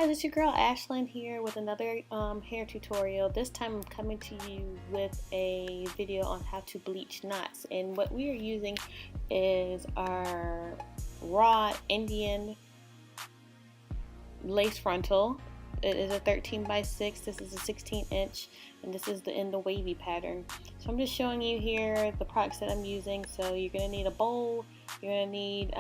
guys, it's your girl Ashlyn here with another hair tutorial. This time I'm coming to you with a video on how to bleach knots, and what we are using is our raw Indian lace frontal. It is a 13x6, this is a 16-inch, and this is in the wavy pattern. So I'm just showing you here the products that I'm using. So you're going to need a bowl, you're going to need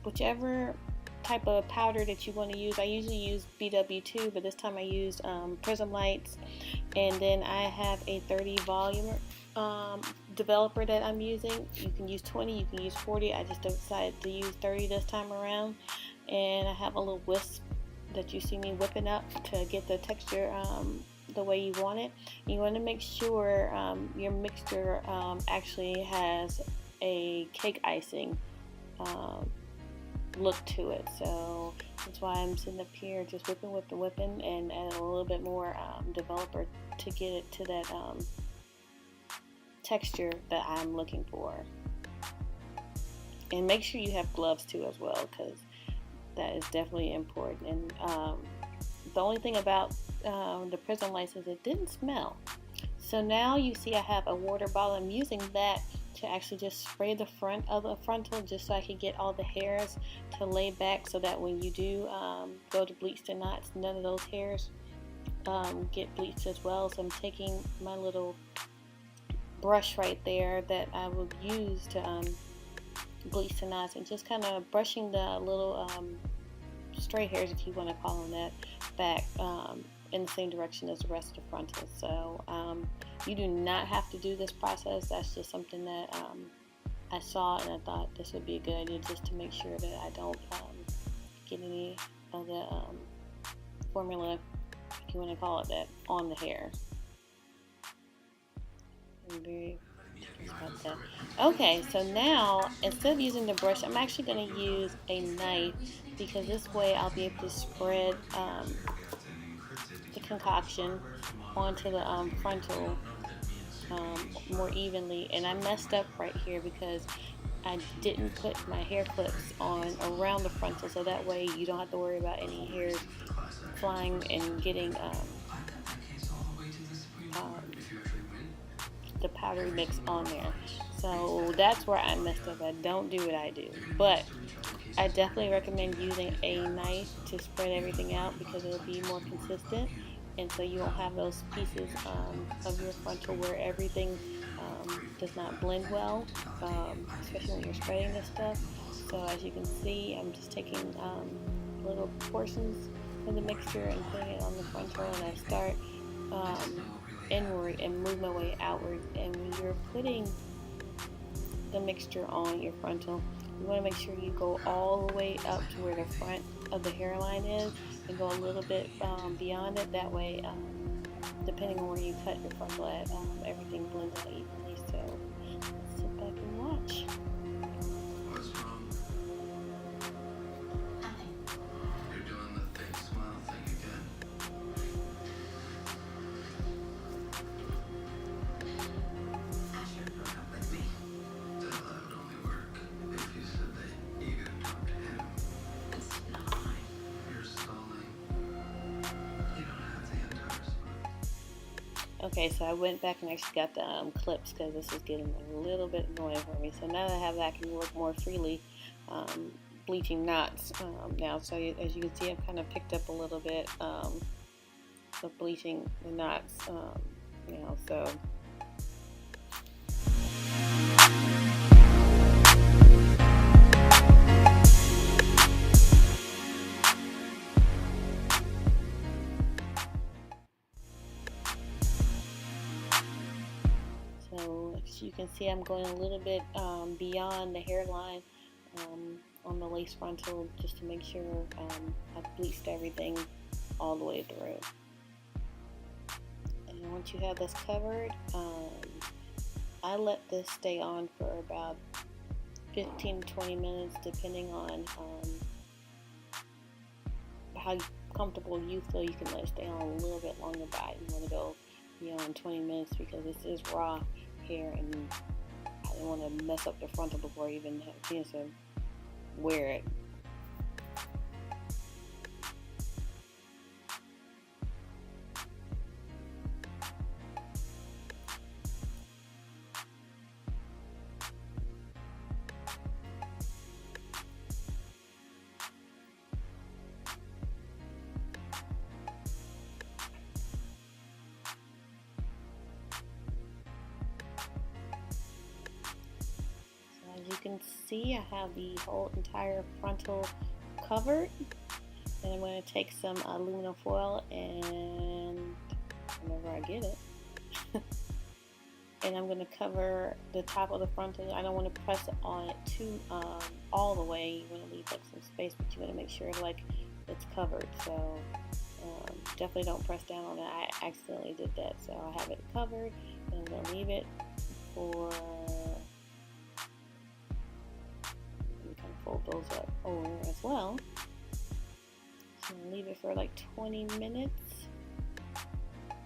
whichever type of powder that you want to use. I usually use BW2, but this time I used Prism lights, and then I have a 30 volume developer that I'm using. You can use 20, you can use 40. I just decided to use 30 this time around, and I have a little whisk that you see me whipping up to get the texture the way you want it. You want to make sure your mixture actually has a cake icing look to it. So that's why I'm sitting up here just whipping and add a little bit more developer to get it to that texture that I'm looking for. And make sure you have gloves too as well, because that is definitely important. And the only thing about the Prism lights is it didn't smell. So now you see I have a water bottle. I'm using that to actually just spray the front of the frontal, just so I can get all the hairs to lay back, so that when you do go to bleach the knots, none of those hairs get bleached as well. So I'm taking my little brush right there that I will use to bleach the knots, and just kind of brushing the little stray hairs, if you want to call them that, back in the same direction as the rest of the frontal. So you do not have to do this process. That's just something that I saw, and I thought this would be a good idea, just to make sure that I don't get any of the formula, if you want to call it that, on the hair. I'm very curious about that. Okay, so now instead of using the brush, I'm actually going to use a knife, because this way I'll be able to spread the concoction onto the frontal more evenly. And I messed up right here because I didn't put my hair clips on around the frontal, so that way you don't have to worry about any hairs flying and getting the powdery mix on there. So that's where I messed up. I don't do what I do, but I definitely recommend using a knife to spread everything out, because it'll be more consistent, and so you won't have those pieces of your frontal where everything does not blend well, especially when you're spreading this stuff. So as you can see, I'm just taking little portions of the mixture and putting it on the frontal, and I start inward and move my way outward. And when you're putting the mixture on your frontal, you want to make sure you go all the way up to where the front of the hairline is, and go a little bit beyond it. That way, depending on where you cut your frontal at, everything blends out evenly. So let's sit back and watch. What's wrong? Nothing. You're doing the fake smile thing again. Asher broke up with me. That would only work if you said that you could talk to him. It's not mine. You're stalling. You don't have the entire spot. Okay, so I went back and actually got the clips, because this is getting a little bit annoying for me. So now that I have that, I can work more freely bleaching knots now. So as you can see, I've kind of picked up a little bit of bleaching the knots now. So as you can see, I'm going a little bit beyond the hairline on the lace frontal, just to make sure I've bleached everything all the way through. And once you have this covered, I let this stay on for about 15 to 20 minutes, depending on how comfortable you feel. You can let it stay on a little bit longer, but I didn't want to go beyond 20 minutes because this is raw hair, and I didn't want to mess up the frontal before I even have a chance to wear it. can see, I have the whole entire frontal covered. And I'm going to take some aluminum foil, and whenever I get it, and I'm going to cover the top of the frontal. I don't want to press on it too all the way. You want to leave like some space, but you want to make sure like it's covered. So definitely don't press down on it. I accidentally did that, so I have it covered, and I'm going to leave it for, let me kind of fold those up over as well. So I'm going to leave it for like 20 minutes,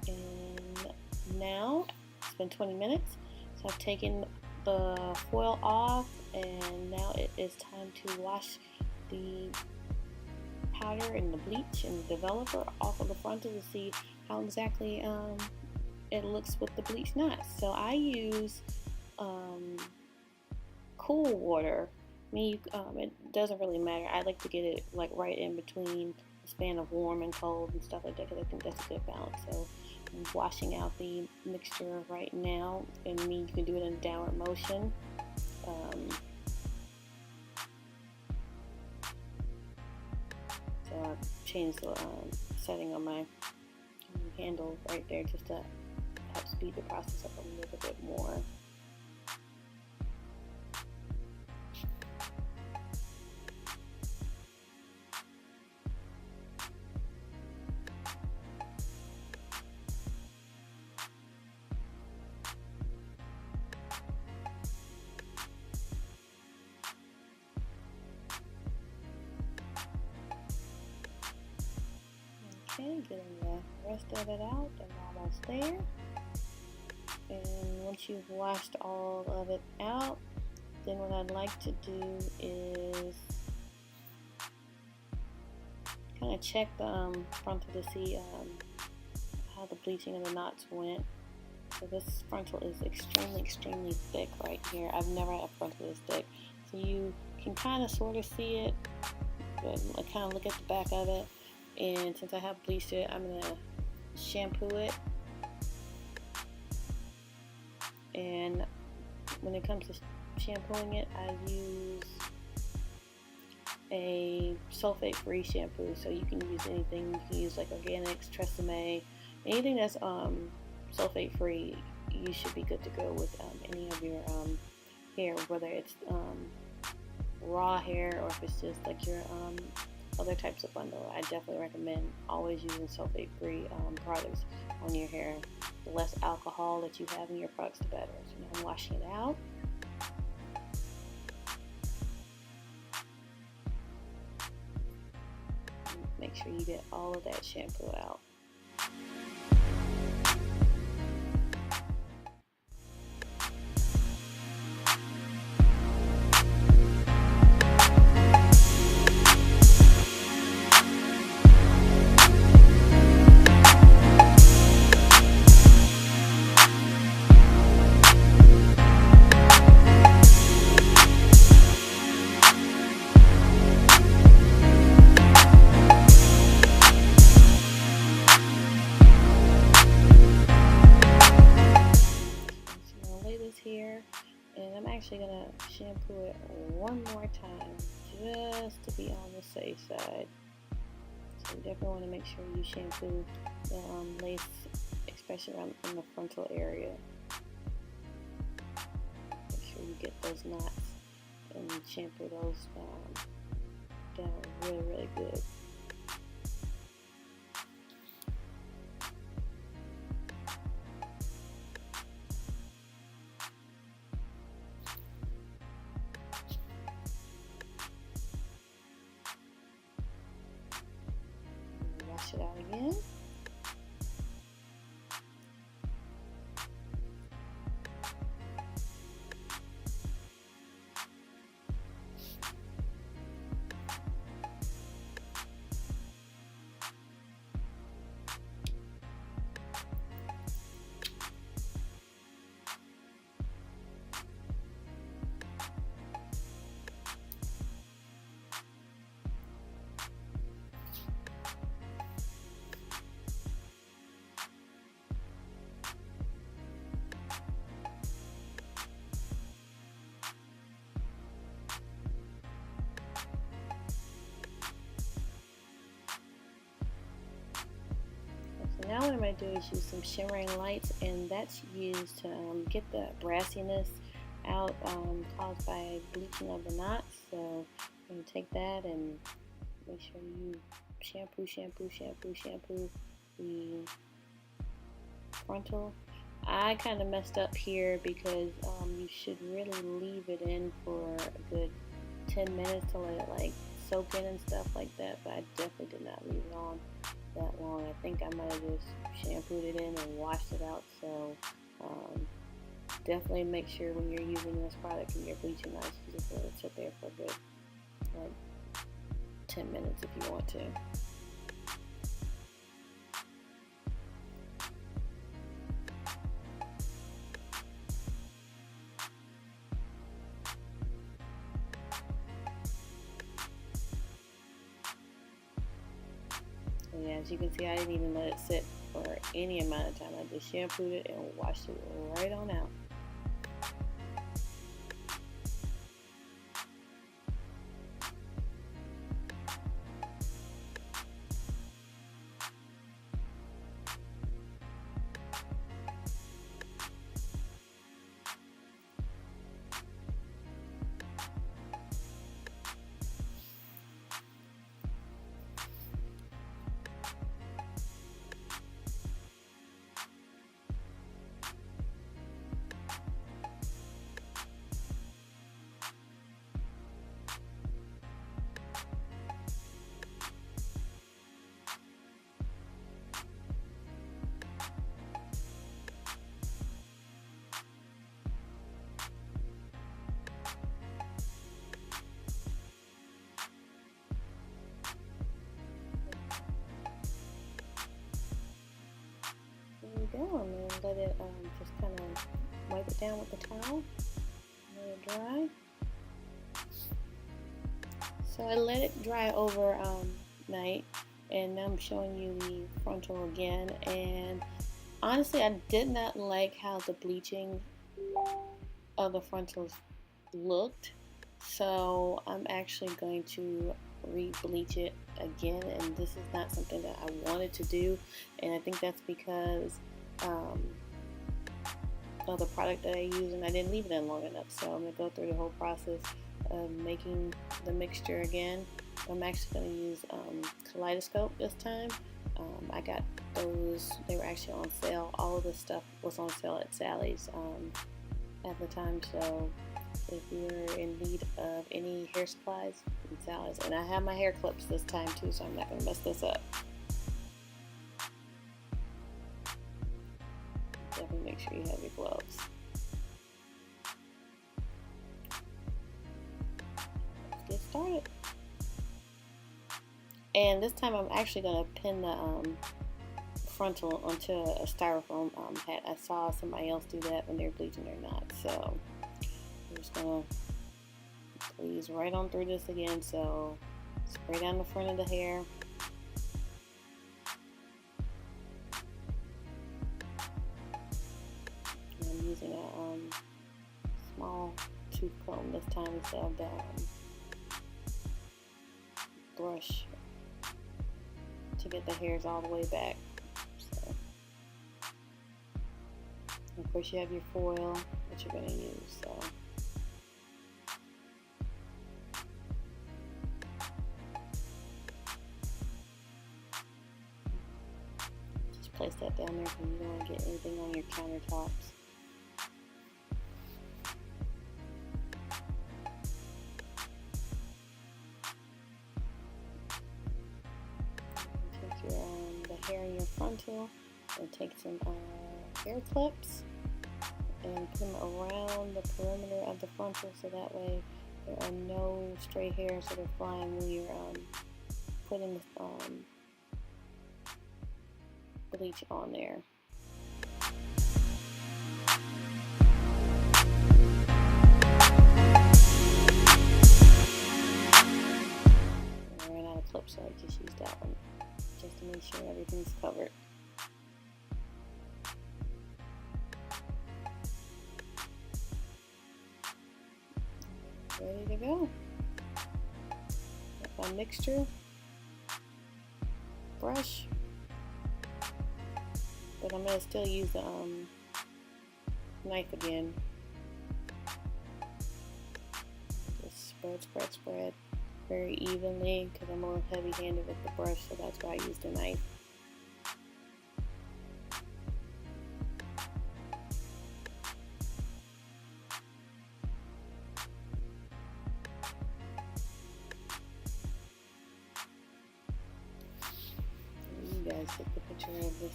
and now it's been 20 minutes, so I've taken the foil off, and now it is time to wash the powder and the bleach and the developer off of the frontal to see how exactly it looks with the bleach knots. So I use cool water. It doesn't really matter. I like to get it like right in between the span of warm and cold and stuff like that, because I think that's a good balance. So I'm washing out the mixture right now, and you can do it in downward motion. So I've changed the setting on my handle right there just to help speed the process up a little bit more. Okay, getting the rest of it out. I'm almost there. And once you've washed all of it out, then what I'd like to do is kind of check the frontal to see how the bleaching of the knots went. So this frontal is extremely thick right here. I've never had a frontal this thick. So you can kind of sort of see it, but kind of look at the back of it. And since I have bleached it, I'm going to shampoo it. And when it comes to shampooing it, I use a sulfate-free shampoo. So you can use anything. You can use like organics, Tresemme, anything that's sulfate-free. You should be good to go with any of your hair, whether it's raw hair or if it's just like your other types of bundle. I definitely recommend always using sulfate-free products on your hair. The less alcohol that you have in your products, the better. So now I'm washing it out. Make sure you get all of that shampoo out. Here, and I'm actually gonna shampoo it one more time just to be on the safe side. So you definitely want to make sure you shampoo the lace, especially around in the frontal area. Make sure you get those knots and shampoo those down really good. Wash it out again. now what I'm going to do is use some shimmering lights, and that's used to get the brassiness out caused by bleaching of the knots. So I'm going to take that and make sure you shampoo the frontal. I kind of messed up here because you should really leave it in for a good 10 minutes to let it like soak in and stuff like that, but I definitely did not leave it on that long. I think I might have just shampooed it in and washed it out. So definitely make sure when you're using this product and you're bleaching nice, you just let it sit there for a good like 10 minutes if you want to. So yeah, as you can see, I didn't even let it sit for any amount of time. I just shampooed it and washed it right on out. Go and then let it just kind of wipe it down with the towel, let it dry. So I let it dry over night, and now I'm showing you the frontal again. And honestly, I did not like how the bleaching of the frontals looked, so I'm actually going to re-bleach it again, and this is not something that I wanted to do, and I think that's because of the product that I use, and I didn't leave it in long enough. So I'm going to go through the whole process of making the mixture again. I'm actually going to use kaleidoscope this time. I got those, they were actually on sale. All of this stuff was on sale at Sally's at the time, so if you're in need of any hair supplies, it's Sally's. And I have my hair clips this time too, so I'm not going to mess this up. Definitely make sure you have your gloves. Let's get started. And this time I'm actually going to pin the frontal onto a styrofoam hat. I saw somebody else do that when they're bleaching their knots. So I'm just going to squeeze right on through this again. So spray down the front of the hair. I'm using a small tooth comb this time instead of the brush to get the hairs all the way back. So, of course, you have your foil that you're going to use. So, just place that down there because you don't want to get anything on your countertops. The hair in your frontal, and take some hair clips and put them around the perimeter of the frontal, so that way there are no stray hairs that are flying when you're putting bleach on there. I ran out of clips, so I just used that one just to make sure everything's covered. Ready to go. Got my mixture, brush, But I'm going to still use the knife again. Just spread very evenly because I'm a little heavy-handed with the brush, so that's why I use the knife. You guys get the picture of this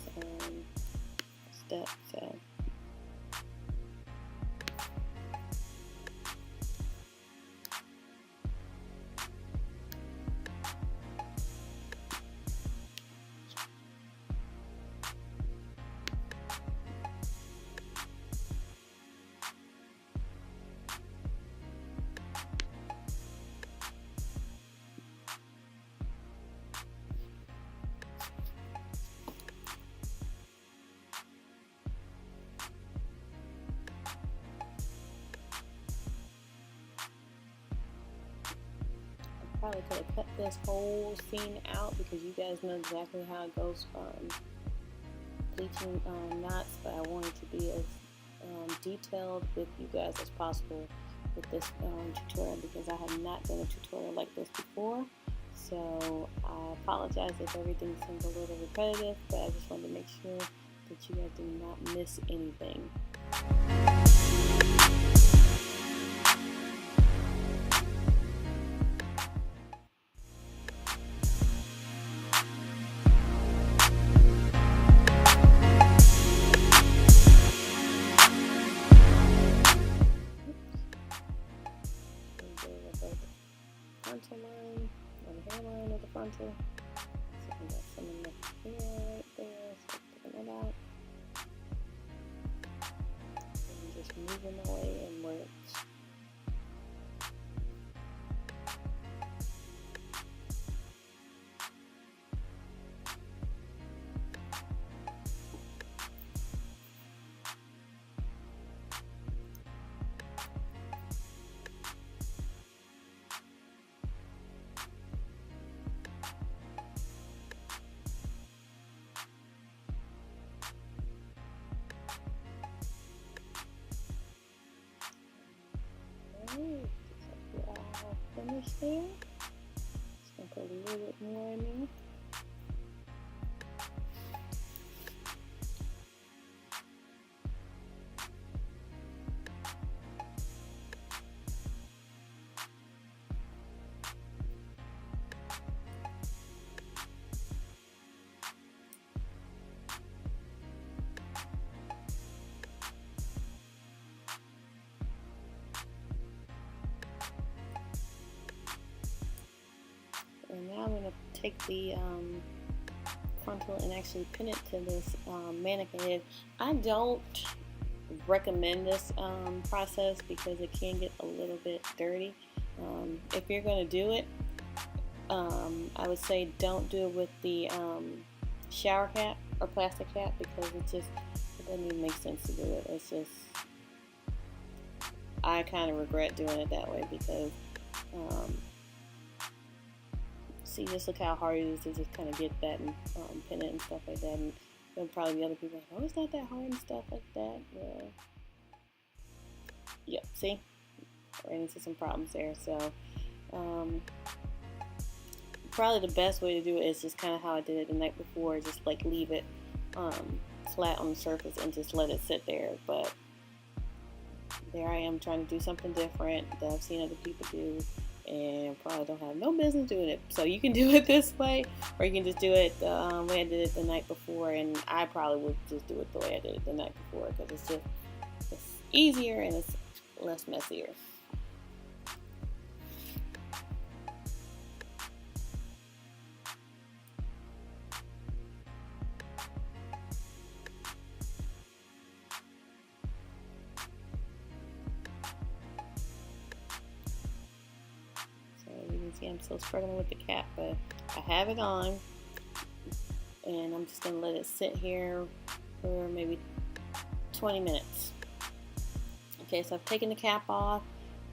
step, so. Probably could have cut this whole scene out because you guys know exactly how it goes from bleaching knots, but I wanted to be as detailed with you guys as possible with this tutorial because I have not done a tutorial like this before. So I apologize if everything seems a little repetitive, but I just wanted to make sure that you guys do not miss anything. Frontal line, or the hairline of the frontal. So I got some in the hair right there, so I'm taking that out. And just moving my way inwards. We're all finished there. Just gonna put a little bit more in there. And now I'm going to take the frontal and actually pin it to this mannequin head. I don't recommend this process because it can get a little bit dirty. If you're going to do it, I would say don't do it with the shower cap or plastic cap because it doesn't even make sense to do it. It's just, I kind of regret doing it that way because see, just look how hard it is to just kind of get that and pin it and stuff like that. And there'll probably be other people like, oh, it's not that hard and stuff like that. Yeah. Yep, see? Ran into some problems there. So, probably the best way to do it is just kind of how I did it the night before. Just like leave it flat on the surface and just let it sit there. But there I am trying to do something different that I've seen other people do. And probably don't have no business doing it. So you can do it this way, or you can just do it the way I did it the night before. And I probably would just do it the way I did it the night before because it's easier and it's less messier. See, I'm still struggling with the cap, but I have it on, and I'm just gonna let it sit here for maybe 20 minutes. Okay, so I've taken the cap off,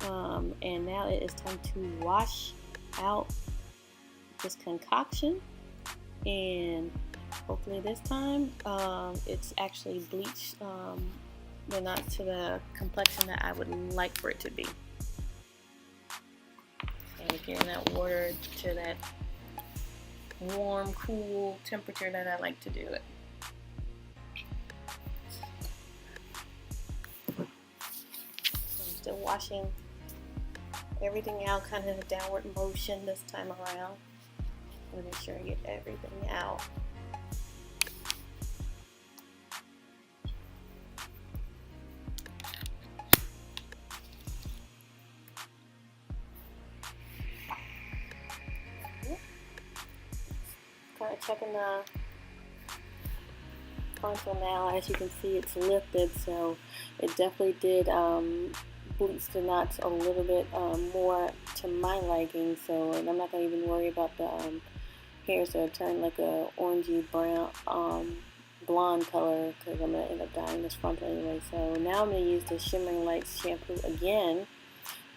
and now it is time to wash out this concoction. And Hopefully this time it's actually bleached, but not to the complexion that I would like for it to be. And getting that water to that warm, cool temperature that I like to do it. So I'm still washing everything out, kind of a downward motion this time around. I'm gonna make sure I get everything out. Kind of checking the frontal now. As you can see, it's lifted, so it definitely did bleach the knots a little bit more to my liking. So, and I'm not gonna even worry about the hairs that turn like a orangey brown, blonde color, because I'm gonna end up dyeing this frontal anyway. So now I'm gonna use the Shimmering Lights shampoo again.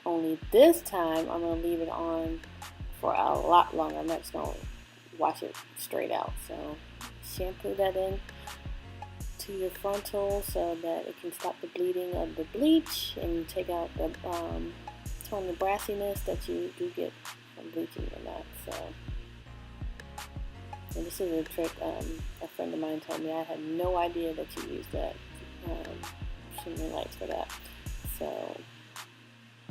Only this time I'm gonna leave it on for a lot longer. I'm not just gonna wash it straight out. So shampoo that in to your frontal so that it can stop the bleeding of the bleach and take out the tone the brassiness that you do get from bleaching your knots. So, and this is a trick a friend of mine told me. I had no idea that you use that Shimmering Lights for that. So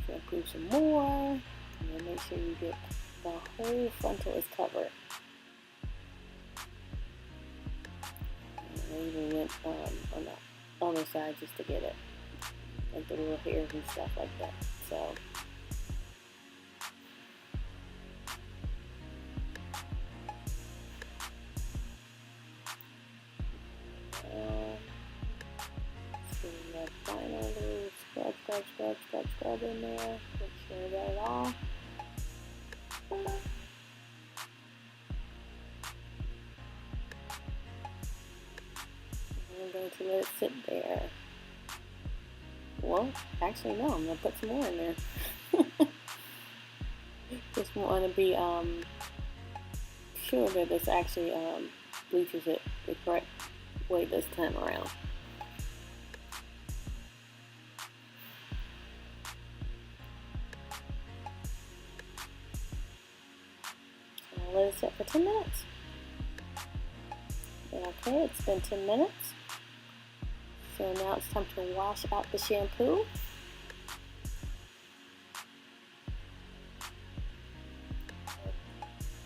shampoo some more, and then make sure you get the whole frontal is covered. I even went on the other side just to get it, like the little hairs and stuff like that. So the final little scrub in there. Make sure that all. I'm going to let it sit there. Well, actually no, I'm going to put some more in there. Just want to be sure that this actually bleaches it the correct way this time around. I'll let it sit for 10 minutes. Okay, it's been 10 minutes. So now it's time to wash out the shampoo.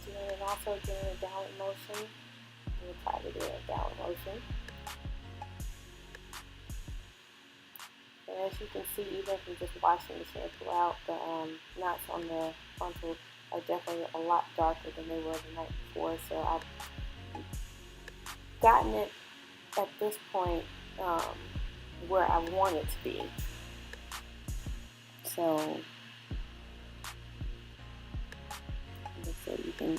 Doing it also doing a downward motion. We'll try to do a downward motion. And as you can see, even from just washing the shampoo out, the knots on the frontal are definitely a lot darker than they were the night before. So I've gotten it at this point where I want it to be. So you can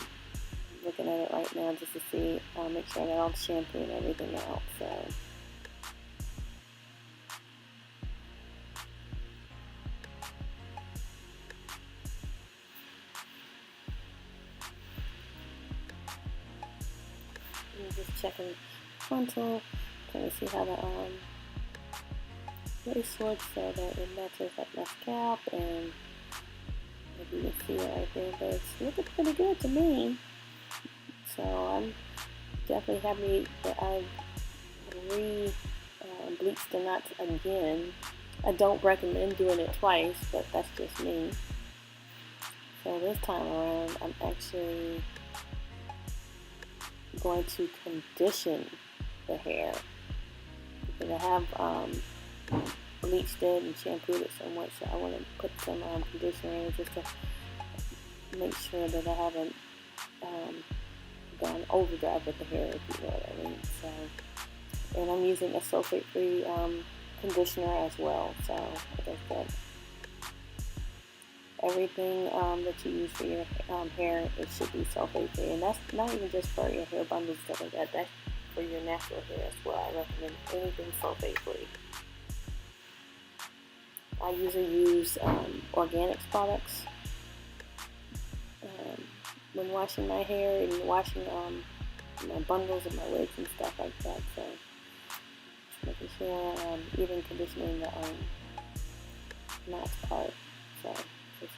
looking at it right now just to see, make sure I got all the shampoo and everything out. So I'm just checking the frontal, trying to see how the lace looks so that it matches like my scalp, and if you can see it right there, but it's looking pretty good to me. So I'm definitely happy that I bleached the knots again. I don't recommend doing it twice, but that's just me. So this time around, I'm actually going to condition the hair because I have bleached it and shampooed it so much, so I want to put some conditioner in it just to make sure that I haven't gone overdrive with the hair, if you know what I mean. So, and I'm using a sulfate-free conditioner as well. So, like I said, everything that you use for your hair, it should be sulfate-free, and that's not even just for your hair bundles and stuff like that. That's for your natural hair as well. I recommend anything sulfate-free. I usually use organics products when washing my hair and washing my bundles and my wigs and stuff like that. So just making sure I'm even conditioning the knots part. So just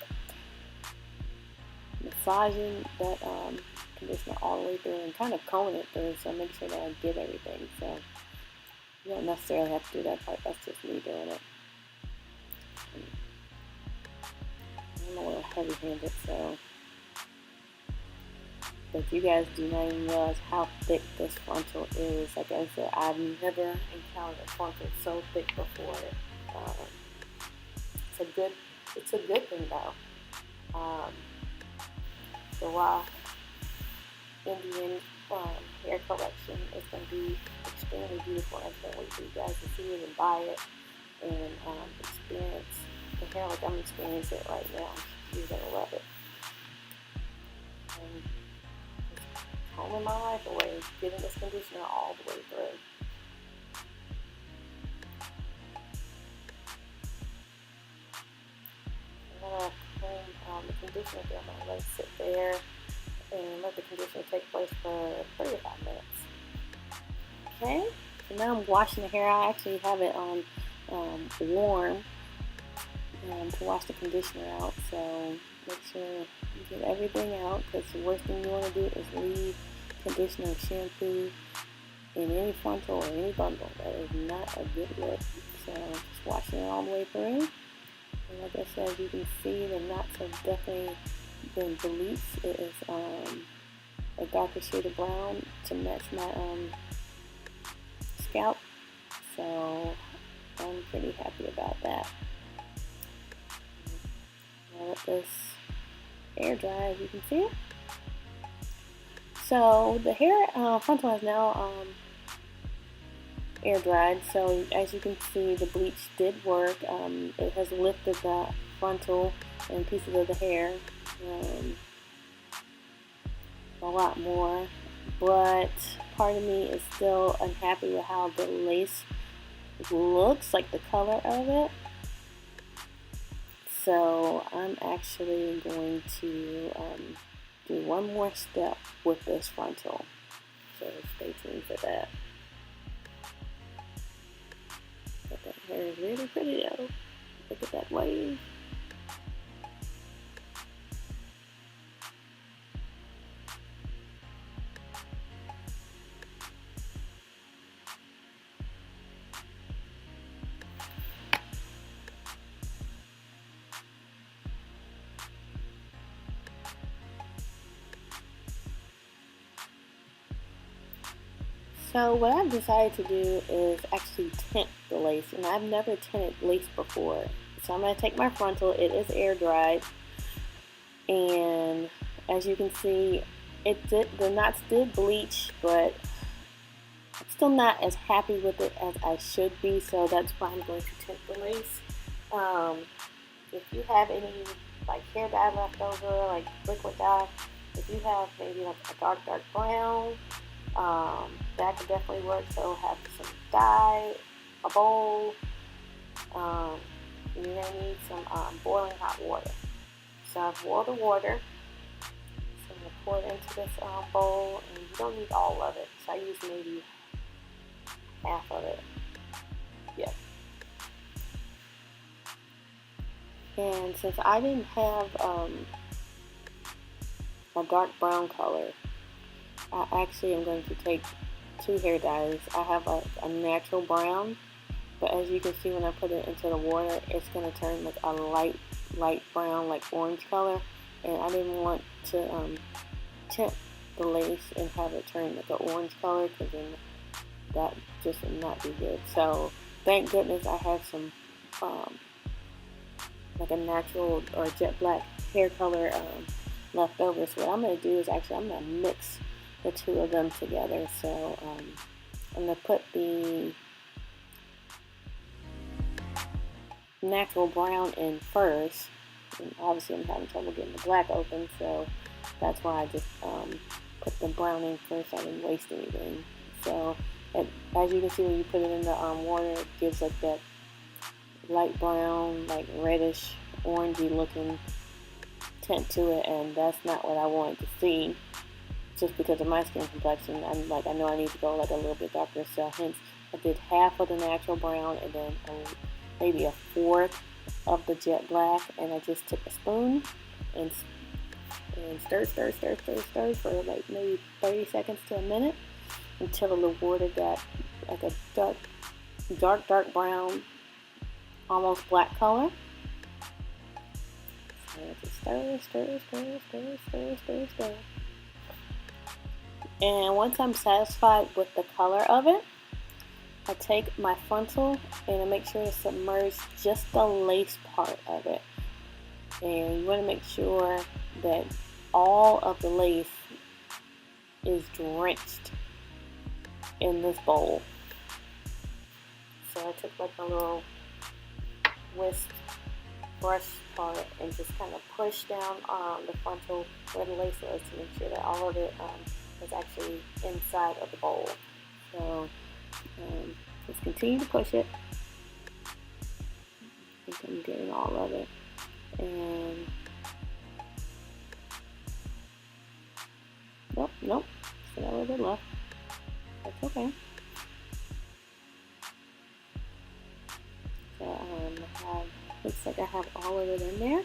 massaging that conditioner all the way through and kind of combing it through, so make sure that I get everything. So you don't necessarily have to do that part. That's just me doing it. I'm a little heavy-handed, so. But you guys do not even realize how thick this frontal is. Like I said, I've never encountered a frontal so thick before. It's a good thing though. The raw Indian hair collection is going to be extremely beautiful. I can't wait for you guys to see it and buy it and experience the hair like I'm experiencing it right now. You're going to love it. And combing my life away, getting this conditioner all the way through. I'm going to comb the conditioner through. I'm going to let it sit there and let the conditioner take place for 3 to 5 minutes. Okay, so now I'm washing the hair. I actually have it on warm to wash the conditioner out. So make sure you get everything out, because the worst thing you want to do is leave conditioner or shampoo in any frontal or any bundle. That is not a good look. So just washing it all the way through. And like I said, you can see the knots have definitely been bleached. It is a darker shade of brown to match my scalp. So I'm pretty happy about that. I'll let this air dry, as you can see. So the hair frontal has now air dried. So as you can see, the bleach did work. It has lifted the frontal and pieces of the hair a lot more, but part of me is still unhappy with how the lace looks, like the color of it. So I'm actually going to do one more step with this frontal, so stay tuned for that. But that hair is really pretty though. Look at that wave. So what I've decided to do is actually tint the lace, and I've never tinted lace before. So I'm going to take my frontal, it is air dried, and as you can see, the knots did bleach, but I'm still not as happy with it as I should be, so that's why I'm going to tint the lace. If you have any like hair dye left over, like liquid dye, if you have maybe like a dark brown, that could definitely work. So have some dye, a bowl. You're gonna need some boiling hot water. So I've boiled the water. So I'm gonna pour it into this bowl, and you don't need all of it. So I use maybe half of it. Yeah. And since I didn't have a dark brown color, I actually am going to take 2 hair dyes. I have a natural brown, but as you can see when I put it into the water, it's going to turn like a light brown, like orange color, and I didn't want to tint the lace and have it turn like an orange color, because then that just would not be good. So thank goodness I have some like a natural or jet black hair color left over. So what I'm going to do is actually I'm going to mix the 2 of them together. So I'm going to put the natural brown in first, and obviously I'm having trouble getting the black open, so that's why I just put the brown in first. I didn't waste anything. So as you can see, when you put it in the water, it gives like that light brown, like reddish orangey looking tint to it, and that's not what I wanted to see. just because of my skin complexion, I know I need to go like a little bit darker, so hence I did half of the natural brown and then maybe a fourth of the jet black, and I just took a spoon and stir for like maybe 30 seconds to a minute until the water got like a dark brown, almost black color. So I just stir. And once I'm satisfied with the color of it, I take my frontal and I make sure to submerge just the lace part of it. And you want to make sure that all of the lace is drenched in this bowl. So I took like a little whisk brush part and just kind of push down the frontal where the lace was to make sure that all of it is actually inside of the bowl. So just continue to push it. I think I'm getting all of it. And nope, still a little bit left. That's okay. So looks like I have all of it in there,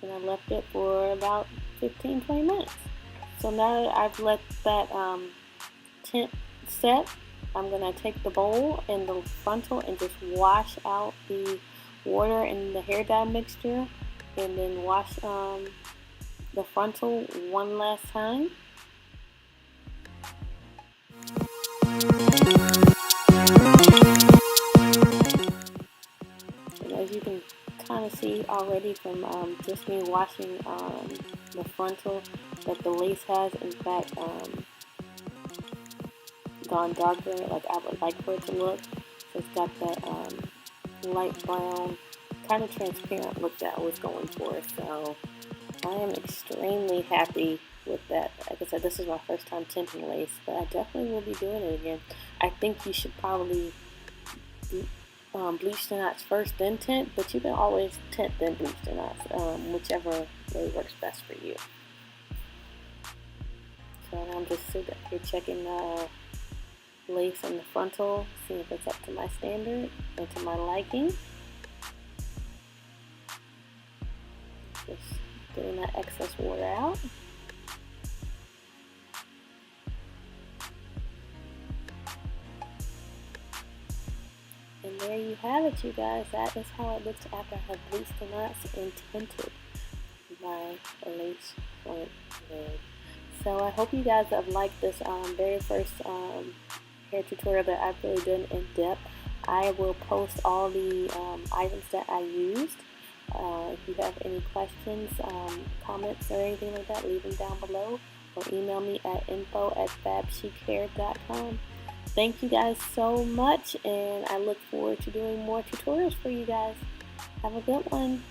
and I left it for about 15-20 minutes. So now that I've let that tint set, I'm gonna take the bowl and the frontal and just wash out the water and the hair dye mixture, and then wash the frontal one last time. And as you can kind of see already from just me washing the frontal, that the lace has in fact gone darker like I would like for it to look. So it's got that light brown, kind of transparent look that I was going for. So I am extremely happy with that. Like I said, this is my first time tinting lace, but I definitely will be doing it again. I think you should probably bleach the knots first, then tint, but you can always tint then bleach the knots, whichever way works best for you. So I'm just sitting here checking the lace on the frontal, see if it's up to my standard and to my liking. Just getting that excess water out. And there you have it, you guys. That is how it looks after I have bleached the knots and tinted my lace front wig. So I hope you guys have liked this very first hair tutorial that I've really done in depth. I will post all the items that I used. If you have any questions, comments, or anything like that, leave them down below or email me at info@fabchichair.com. Thank you guys so much, and I look forward to doing more tutorials for you guys. Have a good one.